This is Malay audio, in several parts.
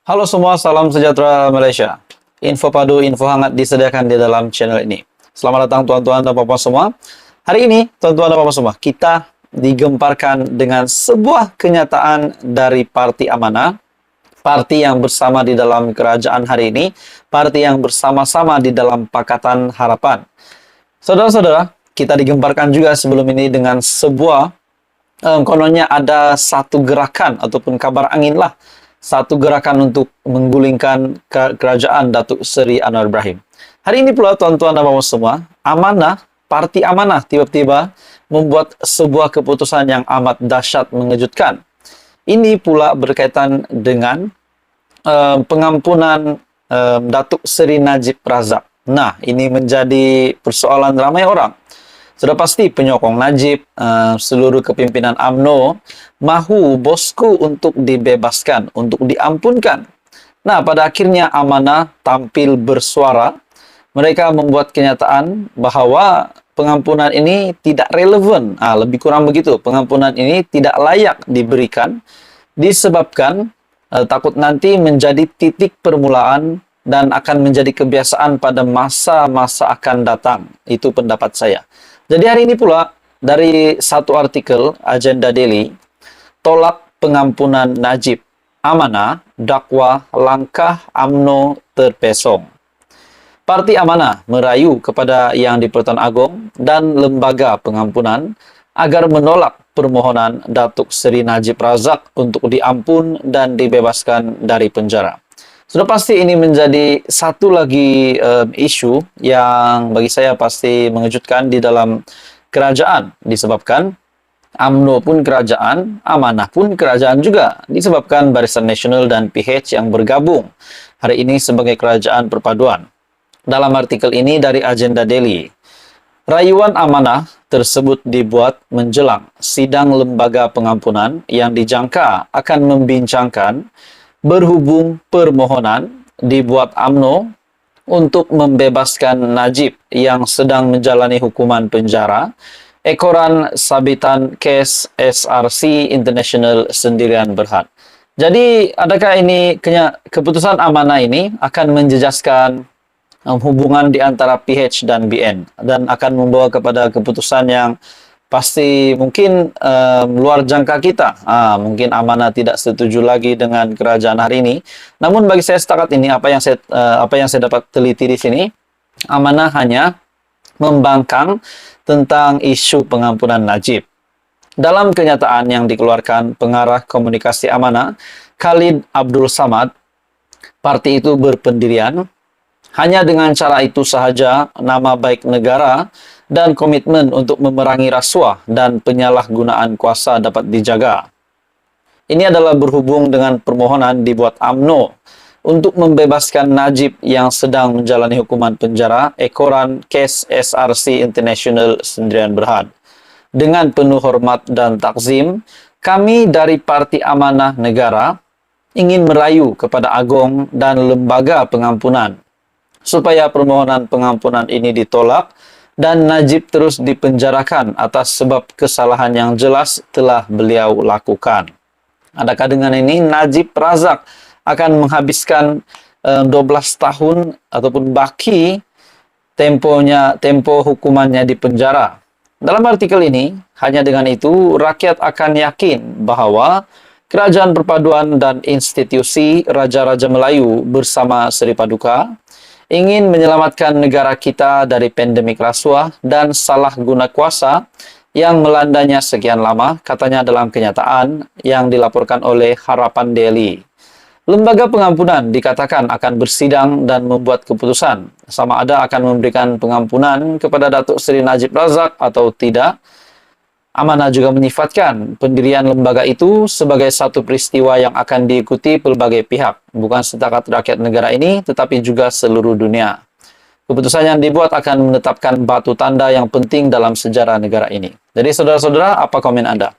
Halo semua, salam sejahtera Malaysia. Info padu, info hangat disediakan di dalam channel ini. Selamat datang tuan-tuan dan puan-puan semua. Hari ini, tuan-tuan dan puan-puan semua, kita digemparkan dengan sebuah kenyataan dari Parti Amanah, parti yang bersama di dalam kerajaan hari ini, parti yang bersama-sama di dalam Pakatan Harapan. Saudara-saudara, kita digemparkan juga sebelum ini dengan sebuah kononnya ada satu gerakan ataupun kabar angin lah, satu gerakan untuk menggulingkan kerajaan Datuk Seri Anwar Ibrahim. Hari ini pula tuan-tuan dan puan semua, Amanah, Parti Amanah tiba-tiba membuat sebuah keputusan yang amat dahsyat mengejutkan. Ini pula berkaitan dengan pengampunan Datuk Seri Najib Razak. Nah, ini menjadi persoalan ramai orang. Sudah pasti penyokong Najib, seluruh kepimpinan UMNO mahu bosku untuk dibebaskan, untuk diampunkan. Nah, pada akhirnya Amanah tampil bersuara. Mereka membuat kenyataan bahawa pengampunan ini tidak relevan. Lebih kurang begitu, pengampunan ini tidak layak diberikan disebabkan takut nanti menjadi titik permulaan dan akan menjadi kebiasaan pada masa-masa akan datang. Itu pendapat saya. Jadi hari ini pula, dari satu artikel Agenda Daily, tolak pengampunan Najib, Amanah, dakwah langkah UMNO terpesong. Parti Amanah merayu kepada Yang di-Pertuan Agong dan Lembaga Pengampunan agar menolak permohonan Datuk Seri Najib Razak untuk diampun dan dibebaskan dari penjara. Sudah pasti ini menjadi satu lagi isu yang bagi saya pasti mengejutkan di dalam kerajaan. Disebabkan UMNO pun kerajaan, Amanah pun kerajaan juga. Disebabkan Barisan Nasional dan PH yang bergabung hari ini sebagai kerajaan perpaduan. Dalam artikel ini dari Agenda Daily, rayuan Amanah tersebut dibuat menjelang sidang lembaga pengampunan yang dijangka akan membincangkan berhubung permohonan dibuat UMNO untuk membebaskan Najib yang sedang menjalani hukuman penjara ekoran sabitan kes SRC International Sendirian Berhad. Jadi, adakah ini keputusan Amanah ini akan menjejaskan hubungan di antara PH dan BN dan akan membawa kepada keputusan yang pasti mungkin luar jangka kita. Mungkin Amanah tidak setuju lagi dengan kerajaan hari ini. Namun bagi saya setakat ini apa yang saya dapat teliti di sini, Amanah hanya membangkang tentang isu pengampunan Najib. Dalam kenyataan yang dikeluarkan pengarah komunikasi Amanah, Khalid Abdul Samad, parti itu berpendirian hanya dengan cara itu sahaja nama baik negara dan komitmen untuk memerangi rasuah dan penyalahgunaan kuasa dapat dijaga. Ini adalah berhubung dengan permohonan dibuat UMNO untuk membebaskan Najib yang sedang menjalani hukuman penjara ekoran kes SRC International Sendirian Berhad. Dengan penuh hormat dan takzim, kami dari Parti Amanah Negara ingin merayu kepada Agong dan Lembaga Pengampunan supaya permohonan pengampunan ini ditolak dan Najib terus dipenjarakan atas sebab kesalahan yang jelas telah beliau lakukan. Adakah dengan ini Najib Razak akan menghabiskan 12 tahun ataupun baki tempo hukumannya di penjara? Dalam artikel ini, hanya dengan itu rakyat akan yakin bahawa Kerajaan Perpaduan dan institusi Raja-Raja Melayu bersama Seri Paduka ingin menyelamatkan negara kita dari pandemik rasuah dan salah guna kuasa yang melandanya sekian lama, katanya dalam kenyataan yang dilaporkan oleh Harapan Daily. Lembaga pengampunan dikatakan akan bersidang dan membuat keputusan sama ada akan memberikan pengampunan kepada Datuk Seri Najib Razak atau tidak. Amanah juga menyifatkan pendirian lembaga itu sebagai satu peristiwa yang akan diikuti pelbagai pihak, bukan setakat rakyat negara ini, tetapi juga seluruh dunia. Keputusan yang dibuat akan menetapkan batu tanda yang penting dalam sejarah negara ini. Jadi saudara-saudara, apa komen Anda?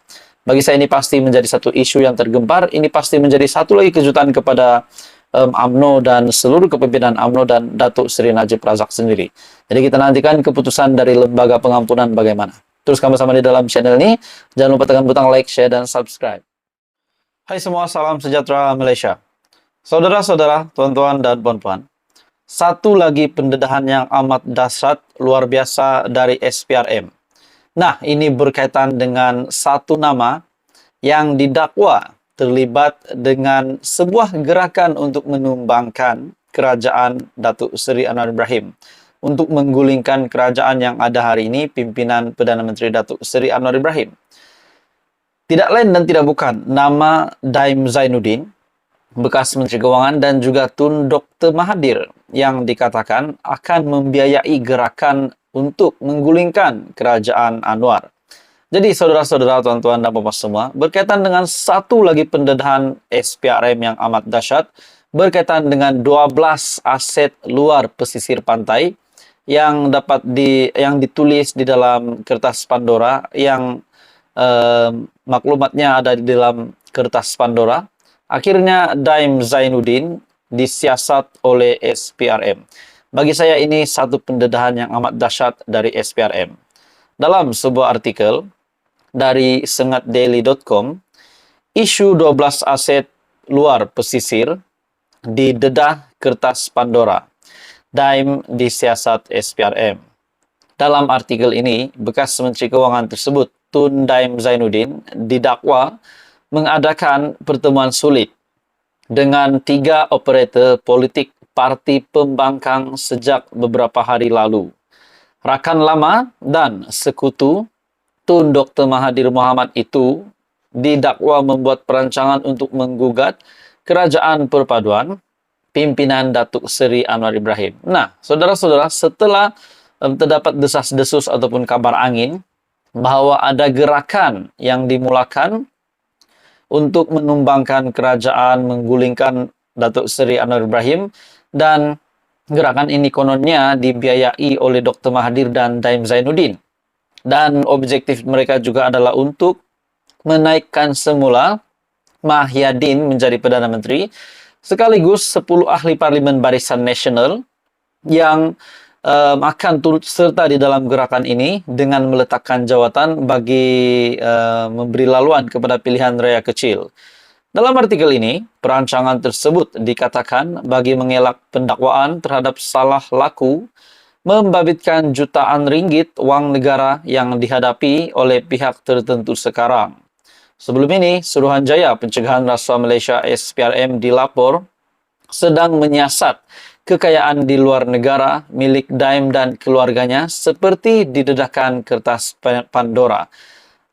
Bagi saya ini pasti menjadi satu isu yang tergempar, ini pasti menjadi satu lagi kejutan kepada UMNO dan seluruh kepimpinan UMNO dan Datuk Seri Najib Razak sendiri. Jadi kita nantikan keputusan dari lembaga pengampunan bagaimana. Teruskan bersama di dalam channel ini. Jangan lupa tekan butang like, share, dan subscribe. Hai semua, salam sejahtera Malaysia. Saudara-saudara, tuan-tuan dan puan-puan, satu lagi pendedahan yang amat dahsyat luar biasa dari SPRM. Nah, ini berkaitan dengan satu nama yang didakwa terlibat dengan sebuah gerakan untuk menumbangkan kerajaan Datuk Seri Anwar Ibrahim. Untuk menggulingkan kerajaan yang ada hari ini, pimpinan Perdana Menteri Datuk Seri Anwar Ibrahim. Tidak lain dan tidak bukan, nama Daim Zainuddin, bekas Menteri Keuangan, dan juga Tun Dr. Mahathir yang dikatakan akan membiayai gerakan untuk menggulingkan kerajaan Anwar. Jadi saudara-saudara, tuan-tuan dan puan semua, berkaitan dengan satu lagi pendedahan SPRM yang amat dahsyat, berkaitan dengan 12 aset luar pesisir pantai yang ditulis di dalam kertas Pandora, yang maklumatnya ada di dalam kertas Pandora. Akhirnya Daim Zainuddin disiasat oleh SPRM. Bagi saya ini satu pendedahan yang amat dahsyat dari SPRM. Dalam sebuah artikel dari sengatdaily.com, isu 12 aset luar pesisir didedah kertas Pandora. Daim disiasat SPRM. Dalam artikel ini, bekas Menteri Keuangan tersebut, Tun Daim Zainuddin, didakwa mengadakan pertemuan sulit dengan 3 operator politik Parti Pembangkang sejak beberapa hari lalu. Rakan lama dan sekutu Tun Dr. Mahathir Mohamad itu didakwa membuat perancangan untuk menggugat kerajaan perpaduan pimpinan Datuk Seri Anwar Ibrahim. Nah, saudara-saudara, setelah terdapat desas-desus ataupun kabar angin bahwa ada gerakan yang dimulakan untuk menumbangkan kerajaan, menggulingkan Datuk Seri Anwar Ibrahim, dan gerakan ini kononnya dibiayai oleh Dr. Mahathir dan Daim Zainuddin. Dan objektif mereka juga adalah untuk menaikkan semula Mahyadin menjadi Perdana Menteri, sekaligus 10 ahli parlimen Barisan Nasional yang akan turut serta di dalam gerakan ini dengan meletakkan jawatan bagi memberi laluan kepada pilihan raya kecil. Dalam artikel ini, perancangan tersebut dikatakan bagi mengelak pendakwaan terhadap salah laku membabitkan jutaan ringgit wang negara yang dihadapi oleh pihak tertentu sekarang. Sebelum ini, Suruhanjaya Pencegahan Rasuah Malaysia SPRM dilapor sedang menyiasat kekayaan di luar negara milik Daim dan keluarganya seperti didedahkan kertas Pandora.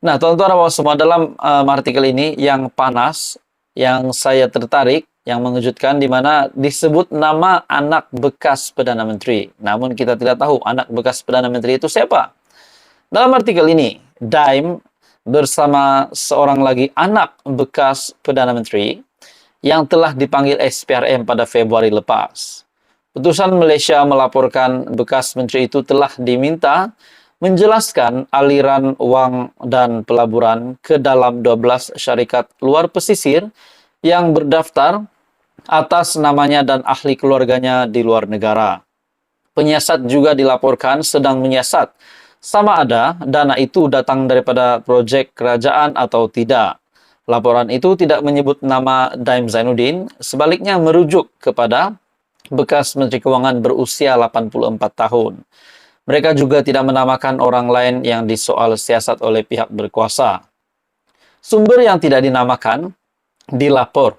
Nah, tuan-tuan dan puan semua, dalam artikel ini yang panas, yang saya tertarik, yang mengejutkan, di mana disebut nama anak bekas Perdana Menteri. Namun kita tidak tahu anak bekas Perdana Menteri itu siapa. Dalam artikel ini, Daim bersama seorang lagi anak bekas Perdana Menteri yang telah dipanggil SPRM pada Februari lepas. Putusan Malaysia melaporkan bekas menteri itu telah diminta menjelaskan aliran wang dan pelaburan ke dalam 12 syarikat luar pesisir yang berdaftar atas namanya dan ahli keluarganya di luar negara. Penyiasat juga dilaporkan sedang menyiasat sama ada dana itu datang daripada projek kerajaan atau tidak. Laporan itu tidak menyebut nama Daim Zainuddin, sebaliknya merujuk kepada bekas Menteri Keuangan berusia 84 tahun. Mereka juga tidak menamakan orang lain yang disoal siasat oleh pihak berkuasa. Sumber yang tidak dinamakan dilapor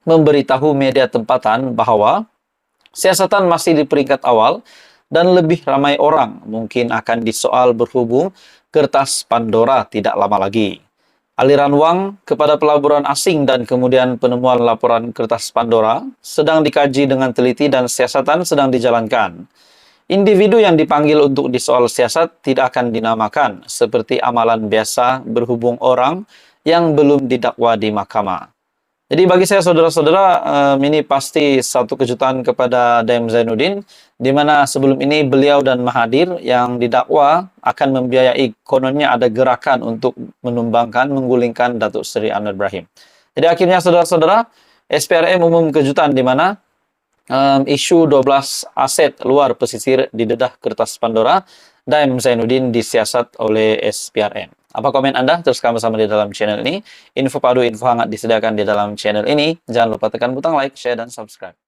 memberitahu media tempatan bahwa siasatan masih di peringkat awal dan lebih ramai orang mungkin akan disoal berhubung kertas Pandora tidak lama lagi. Aliran wang kepada pelaburan asing dan kemudian penemuan laporan kertas Pandora sedang dikaji dengan teliti dan siasatan sedang dijalankan. Individu yang dipanggil untuk disoal siasat tidak akan dinamakan seperti amalan biasa berhubung orang yang belum didakwa di mahkamah. Jadi bagi saya, saudara-saudara, ini pasti satu kejutan kepada Daim Zainuddin, di mana sebelum ini beliau dan Mahathir yang didakwa akan membiayai, kononnya ada gerakan untuk menumbangkan, menggulingkan Datuk Seri Anwar Ibrahim. Jadi akhirnya, saudara-saudara, SPRM umum kejutan di mana isu 12 aset luar pesisir didedah kertas Pandora, Daim Zainuddin disiasat oleh SPRM. Apa komen Anda? Teruskan bersama di dalam channel ini. Info padu, info hangat disediakan di dalam channel ini. Jangan lupa tekan butang like, share, dan subscribe.